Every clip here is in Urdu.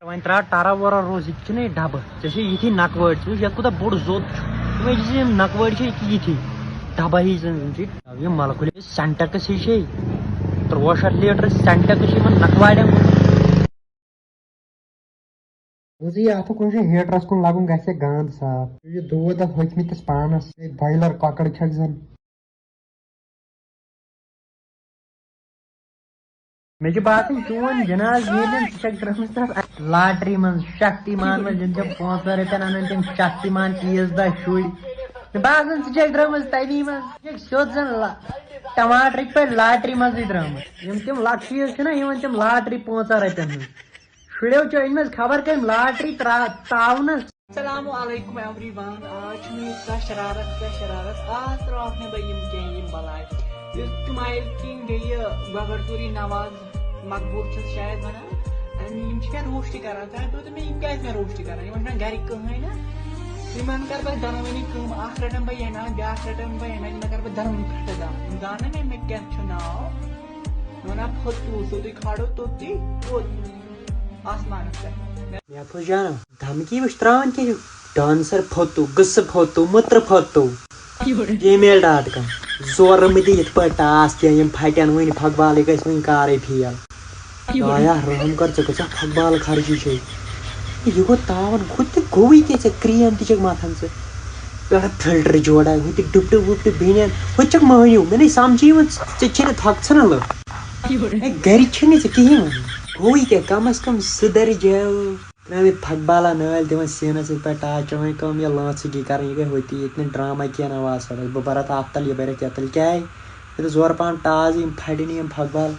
وۄنۍ ترٛاو ٹرا ورا روز یہِ چھُنہ یہِ ڈبہٕ ژےٚ چھِ یِتھی نکوٲڑۍ ژٕ وٕچھ یتھ کوٗتاہ بوٚڑ زوٚد چھُ وۄنۍ چھِ یِم نکوٲڑۍ چھِ یِتھی ڈبہ ہی زن چھِ یِم ملکُل سینٹیکس ہی چھے 63 لیٹر سینٹیکس چھِ یِمن نکواڑٮ۪ن اتھ کُن چھُ ہیٹرس کُن لگُن گژھِ گاند صاف یہِ دوٗد اتھ ہوٚکھمٕتِس پانس بایلر کۄکر چھکھ زن مےٚ چھُ باسان چون جناز ییٚلہِ ژٕ چھکھ درٛامٕژ تتھ لاٹری منٛز شکتِمان منٛز یِم تِم 500 رۄپین انان تِم شکتِمان چیٖز دہ شُرۍ مےٚ باسان ژٕ چھکھ درٛامٕژ تمی منٛز ژٕ چھکھ سیوٚد زن ٹماٹرٕکۍ پٲٹھۍ لاٹری منٛزٕے درٛامٕژ یِم تِم لۄکچہِ چیٖز چھِنہ یِوان تِم لاٹری 500 رۄپین ہٕنٛز شُرٮ۪و چھِ أنۍمٕژ خبر کٔمۍ لاٹری تاونس السلام علیکم ایوری ون آج چھُ مےٚ یہِ شرارت آز ترٛاوکھ نہٕ بہٕ یِم کینٛہہ یِم بلاے یُس تُمایل کِنگ بیٚیہِ گۄگڑپوٗری نواز مقبوٗل چھُس شاید ونان یِم چھِ مےٚ روسٹ کران تۄہہِ دوٚپوٕ مےٚ یِم کیازِ مےٚ روسٹ کران یِمن چھُنہ گرِ کٕہٕنۍ نہ یِمن کر بہٕ دۄنوٕنی کٲم اکھ رٹن بہٕ ینان بیاکھ رٹن بہٕ ینان یِمن کر بہٕ دۄنوٕنی پٮ۪ٹھٕ دم یِم زانن نہ مےٚ کیاہ چھُ ناو ونان پھٔتوٗ سیوٚدُے کھالو توٚتٕے آسمانس پٮ۪ٹھ محفوظ جان دھمکی وٕچھ تراوان کیٛاہ ڈانسر پھوتو گٕسہٕ پھوتو مٕترٕ پھوتو gmail.com زورمٕتۍ یِتھ پٲٹھۍ ٹاس کینٛہہ یِم پھٹن وٕنہِ پھۄکہٕ بالٕے گژھِ وٕنہِ کارٕے فیل دایا رحم کر ژٕ کۭژاہ پھۄکہٕ بالہٕ خرچی چھے یہِ گوٚو تاون ہُہ تہِ گوٚوٕے کیٛاہ ژےٚ کرٛیم تہِ چھکھ متھان ژٕ پٮ۪ٹھٕ فِلٹر جوڑا ہُہ تہِ ڈُپٹہٕ وُپٹہٕ بیٚنٮ۪ن ہُہ تہِ چھکھ مٲنِو مےٚ نَے سمجھی یِوان ژےٚ چھے نہٕ تھۄکہٕ ژھٕنان لٔہ گرِ چھِنہٕ ژےٚ کِہیٖنۍ وَنان گوٚوٕے کیٛاہ کم از کم 2 درجہٕ ترٛٲومٕتۍ پھۄکہٕ بالا نٲلۍ دِوان سیٖنس سۭتۍ پٮ۪ٹھ ٹاس چٲنۍ کٲم یہِ لٲنٛژٕگی کرٕنۍ یہِ گٔے ہوٚتی ییٚتہِ نہٕ ڈراما کینٛہہ نواز سڑک بہٕ برتھ اتھ تل یہِ برتھ یتھ تل کیٛازِ ییٚتہِ زورٕ پہم ٹاس یِم پھٹہِ نہٕ یِم پھۄکہٕ بال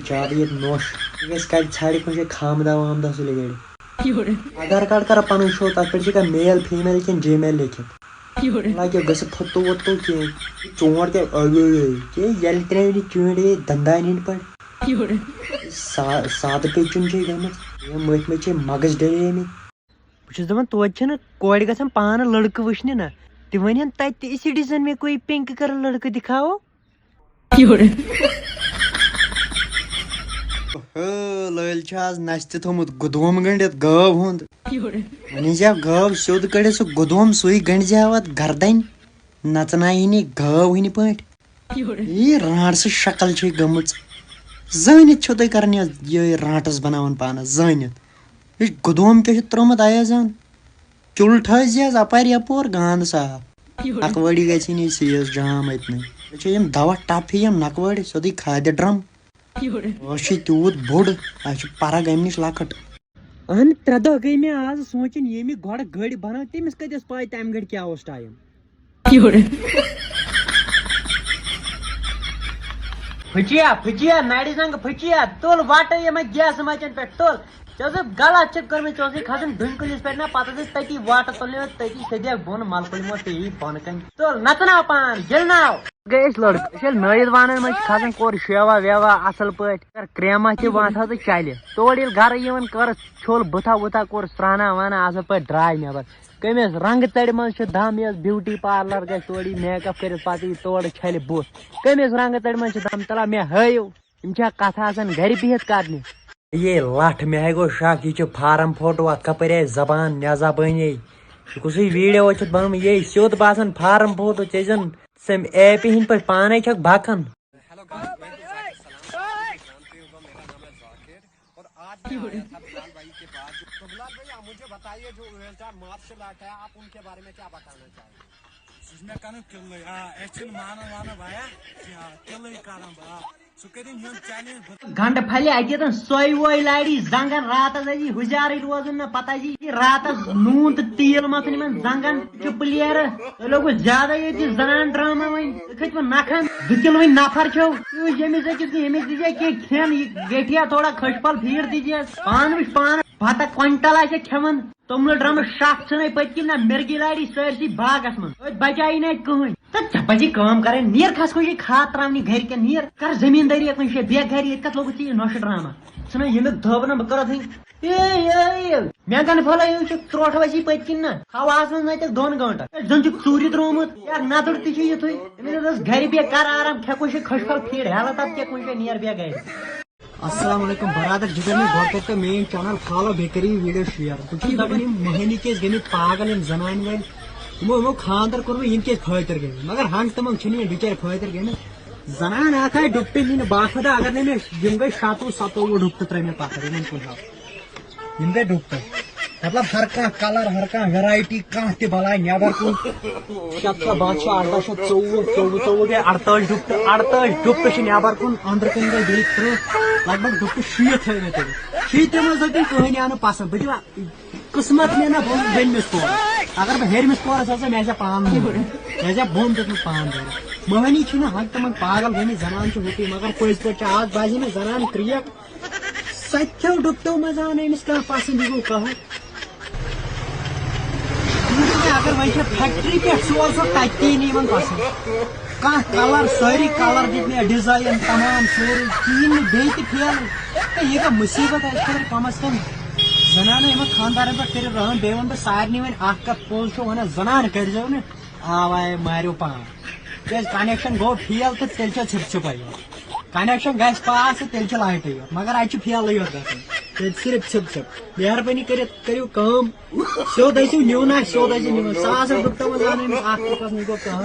زیادٕ ییٚتہِ نوٚش یہِ گژھِ کتہِ ژھانڈِ کُنہِ جایہِ خامدہ وامدہ سُلہِ گرِ آدھار کارڈ کر پنُن شو تتھ پٮ۪ٹھ چھِ کانٛہہ میل فیٖمیل کِنہٕ Gmail لیکھِتھ لگہِ گژھِ پھُتو وُتو کینٛہہ چونٛٹ کیٛاہ ییٚلہِ ترٛٲوِنہِ چٲنٛڈ دنٛدانہِ ہٕنٛدۍ پٲٹھۍ سادٕ پیچُن چھے گٔمٕژ یِم مٔتھۍ مٔتھۍ چھے مغز ڈریمٕتۍ بہٕ چھُس دپان توتہِ چھِنہٕ کورِ گژھان پانہٕ لڑکہٕ وٕچھنہِ نہ تہِ ونن تتہِ تہِ اسی ڈیزاین میں کوئی پِنک کلر لڑکہٕ دکھاو لٲلۍ چھُ آز نستہِ تھوٚمُت گُدوم گٔنڈِتھ گٲو ہُنٛد وۄنۍ زیو گٲو سیوٚد کٔڑِتھ سُہ گُدوم سُے گٔنڈۍ زیو اتھ گردنۍ نژنایہِ گٲو ہٕنٛدۍ پٲٹھۍ یی رانٛٹھ سٕنٛز شکل چھے گٔمٕژ زٲنِتھ چھو تُہۍ کران یہِ رانٛٹس بناوان پانس زٲنِتھ یہِ گُدوم کیٛاہ چھُ ترٛوومُت ایزان چُل ٹھٲسۍ زیس اپارِ یپور گانٛد صاف نکوٲڑی گژھِنۍ یہِ سیٖز جام أتنٕے بیٚیہِ چھِ یِم دوا ٹپ ہی یِم نکوٲڑۍ سیوٚدُے کھادِ ڈرم ٲس چھِ تیوٗت بوٚڑ اسہِ چھُ پرگ امہِ نِش لۄکٕٹ اہن 3 دۄہ گٔے مےٚ آز سونٛچُن ییٚمہِ گۄڈٕ گٔرۍ بنٲو تٔمِس کتہِ ٲس پاے تمہِ گٔڑۍ کیٛاہ اوس ٹایم پھچیا نرِ زنٛگہٕ پھچیا تُل وٹہٕ یِمے گیسہٕ مچن پٮ۪ٹھ تُل ژےٚ ٲسٕکھ غلط چھکھ کٔرمٕژ ژےٚ اوسُے کھسُن ڈُنۍ کُلِس پٮ۪ٹھ نہ پتہٕ ٲسۍ تٔتی وٹہٕ تُلنہِ تٔتی سیٚدیکھ بۄن ملکُلہِ منٛز پیٚیی بۄنہٕ کنہِ تُل نژناو پان گِلناو گٔے أسۍ لڑکہٕ أسۍ ییٚلہِ نٲیِد وانن منٛز چھِ کھسان کوٚر شیوا ویوا اصل پٲٹھۍ کر کرٛیما تہِ واتھا تہٕ چلہِ تورٕ ییٚلہِ گرٕ یِوان کٔرٕس چھوٚل بٕتھا وٕتھا کوٚر سرٛانا وانا اصل پٲٹھۍ درٛاے نٮ۪بر کٔمِس رنٛگہٕ ژرِ منٛز چھِ دم یۄس بیوٗٹی پارلر گژھِ تورٕ یی میک اپ کٔرِتھ پتہٕ یی تورٕ چھلہِ بُتھ کٔمِس رنٛگہٕ ژرِ منٛز چھِ دم تلا مےٚ ہٲیِو یِم چھا کتھ آسان گرِ بِہِتھ کرنہِ یہ لٹھ مےٚ ہے گوٚو شک یہِ چھُ فارم فوٹو اتھ کپٲرۍ آیہِ زبان نزبٲنی یہِ کُسٕے ویٖڈیو چھُتھ بنومُت یے سیوٚد باسان فارم فوٹو ژےٚ زن سمہِ ایپہِ ہِنٛدۍ پٲٹھۍ پانے چھکھ بکان گنڈٕ پھلہِ اتہِ سۄے وۄے لاڑی زنگن راتس ٲسی ہُجارٕے روزُن نہ پتہٕ ٲسی راتس نوٗن تہٕ تیٖل متھُن یِمن زنگن چھُ پٕلیرٕ تُہۍ لوٚگوٕ زیادٕ ییٚتہِ زنان ڈرامہ وۄنۍ تُہۍ کھٔتوٕ نکھن 2 کِلوٕنۍ نفر چھو ییٚمِس أکِس نہٕ ییٚمِس دِژے کینٛہہ کھٮ۪ن یہِ گٔٹھیا تھوڑا کھٔج پھل پھیٖر دِژیس پانہٕ وٕچھ پانہٕ بتہٕ کوینٹل آسہِ کھٮ۪وان توٚملہٕ ڈرمہٕ شاہ ژھٕنٕے پٔتۍ کِنۍ نہ مِرگی لاڑی سٲرسٕے باغس منٛز أتۍ بچایی نہٕ اَتہِ کٕہٕنۍ تہٕ ژےٚ پزی کٲم کرٕنۍ نیر کھس کُنہِ جایہِ کھاد تراونہِ گرِکٮ۪ن نیر کر زٔمیٖندٲری کُنہِ جایہِ بیٚیہِ گرِ ییٚتہِ کتھ لوگُتھ ژےٚ یہِ نۄشہِ ڈرامہ ژٕ نہ ییٚمیُک دٔب نہ بہٕ کرتھ مےٚ گن پھٔلے یہِ چھُ تروٹھ ؤسی پٔتۍ کِنۍ نہ ہواہس منٛز نَتٮ۪کھ 2 گٲنٛٹن زن چھُکھ ژوٗرِ درٛامُت یا ندُر تہِ چھُ یِتھُے أمِس ٲس گرِ بیٚیہِ کر آرام کھےٚ کُنہِ جایہِ کھٔج پھل پھیٖر ہیلہٕ تتھ کیٛاہ کُنہِ جایہِ نیر بیٚیہِ گرِ السلام علیکم برادر جگر میں گۄڈٕ کٔرۍ تو میٲنۍ چینل فالو بیٚیہِ کٔرِو یہِ ویٖڈیو شیر بہٕ چھُس دپان یِم مٔہنی کیٛازِ گٔمٕتۍ پاگل یِم زنانہِ وٲلۍ یِمو خانٛدر کوٚرمُت یِم کیٛازِ فٲطر گٔمٕتۍ مگر ہنٛگ تِمن چھِنہٕ یِم بِچٲرۍ فٲطر گٔمٕتۍ زنان اکھ آیہِ ڈُپٹہٕ نِنہٕ باخدا اگر نہٕ مےٚ یِم گٔے 17 ڈُپٹہٕ ترٛٲے مےٚ پتھر یِمن کُن ہاو یِم گٔے ڈُپٹہٕ مطلب ہر کانٛہہ کلر ہر کانٛہہ ویرایٹی کانٛہہ تہِ بلاے نیبر کُن 7 7 گٔے 48 ڈُپٹہٕ چھِ نیبر کُن أنٛدرٕ کِنۍ گٔے بیٚیہِ 30 لگ بگ ڈُپٹہٕ 60 تھٲے مےٚ تیٚلہِ 60 منٛز دوٚپ تٔمۍ کٕہٕنۍ آو نہٕ پسنٛد بہٕ دِمہٕ قٕسمت مےٚ نہ بٔنمِس پورس اگر بہٕ ہیٚرمِس پورس آسہٕ مےٚ آسہِ ہا پان مےٚ آسہِ ہا بۄن دیُتمُت پان دٲرِتھ مٔہنی چھِنہٕ حق تِمن پاگل گٔمٕتۍ زنان چھِ ہوٚتُے مگر پٔزۍ پٲٹھۍ چھِ آز باسے مےٚ زنان کرٛیک 7 ڈُپٹو منٛز آو نہٕ أمِس کانٛہہ پسنٛد یہِ گوٚو قہر اگر وۄنۍ چھِ فیکٹری پٮ۪ٹھ سوز سۄ تتہِ تہِ نہٕ یِمن پسنٛد کانٛہہ کلر سٲری کلر دِتۍ مےٚ ڈِزاین تمام سورُے کِہیٖنۍ نہٕ بیٚیہِ تہِ پھیرٕ یہِ گٔے مُصیبت اَسہِ خٲطرٕ کم از کم زنانہٕ یِمن خانٛدارن پٮ۪ٹھ کٔرِو رحم بیٚیہِ ونہٕ بہٕ سارنٕے وۄنۍ اکھ کتھ پوٚز چھُ ونان زنان کٔرۍزیو نہٕ آوے مٲرِو پان کیٛازِ کنیکشن گوٚو فیل تہٕ تیٚلہِ چھِ ژھِپ ژھِپے یوت کنیکشن گژھِ پاس تہٕ تیٚلہِ چھِ لایٹٕے یوت مگر اَتہِ چھُ فیلٕے یوت گژھان تیٚلہِ صرف ژھِپ ژھِپ مہربٲنی کٔرِتھ کٔرِو کٲم سیوٚد ٲسِو نیُن آسہِ سیوٚد ٲسِو نیُن 1000 ڈُپٹو منٛز آو نہٕ أمِس اکھ تہِ پسنٛد یہِ گوٚو قہر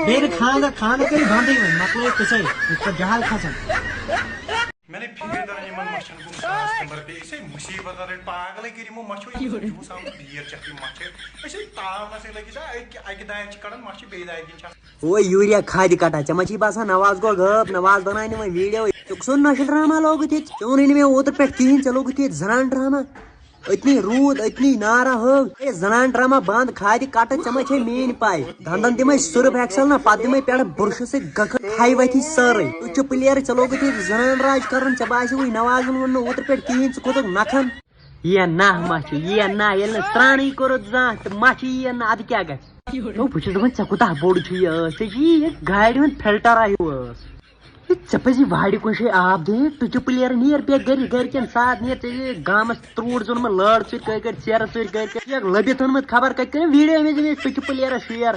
بیٚیہِ نہٕ خانٛدر کٔرِو بنٛدٕے وۄنۍ مۄکلٲیِو قٕصے یِتھ پٲٹھۍ جہل کھسان میں نے پھیر دار یمن مچھن کُن خاص نمبر بیٚیہِ ٲسۍ مُصیبت رٔٹۍ پاگلٕے کٔرۍ یِمو مچھو جوٗس آمُت بیٖر چھکھ یِم مچھِ أسۍ ٲسۍ تاونسٕے لٔگِتھ اکہِ دارِ چھِ کڑان مچھِ بیٚیہِ دارِ کِنۍ چھِ اوے یوٗریا کھادِ کٹا ژےٚ ما چھی باسان نواز گوٚو غٲب نواز بناے نہٕ وۄنۍ ویٖڈیو ژےٚ کُس نشہٕ ڈرامہ لوگُتھ ییٚتہِ ژےٚ ووٚنُے نہٕ مےٚ اوترٕ پٮ۪ٹھ کِہیٖنۍ ژےٚ لوگُتھ ییٚتہِ زنان ڈرامہ أتنی روٗد أتنی نارا ہٲو ہے زنان ڈرامہ بنٛد کھادِ کٹہٕ ژےٚ ما چھے میٲنۍ پاے دندن دِمے سُرف ایکسل نا پتہٕ دِمے پٮ۪ٹھٕ برشہٕ سۭتۍ گکھٕ کھاے وتھی سٲرٕے تُہۍ چھِو پٕلیر ژےٚ لوگُتھ ییٚتہِ زنان راج کرُن ژےٚ باسیوٕے نوازن ووٚن نہٕ اوترٕ پٮ۪ٹھ کِہیٖنۍ ژٕ کھوٚتُکھ نکھن یہِ نہ مچھِ یہِ نہ ییٚلہِ نہٕ سرانٕے کوٚرُتھ زانٛہہ تہٕ مچھِ یِیہِ نہٕ اَدٕ کیٛاہ گژھِ بہٕ چھُس دپان ژےٚ کوٗتاہ بوٚڑ چھُ یہِ ٲس ژےٚ چھِ یہِ گاڑِ ہُنٛد فِلٹرا ہیوٗ ٲس ژےٚ پزی وارِ کُنہِ جایہِ آب دِنۍ تُہۍ چھِو پٕلیر نیر بیٚیہِ گرِکٮ۪ن ساتھ نیر ژےٚ گامس تروٗڑ ژوٚنمُت لٲر ژوٗرِ کٔرۍ ژیرٕ ژوٗرِ کٔرۍ لٔبِتھ اوٚنمُت خبر کتہِ کٔرِو ویٖڈیو أمِس پِچہِ پٕلیرس شیر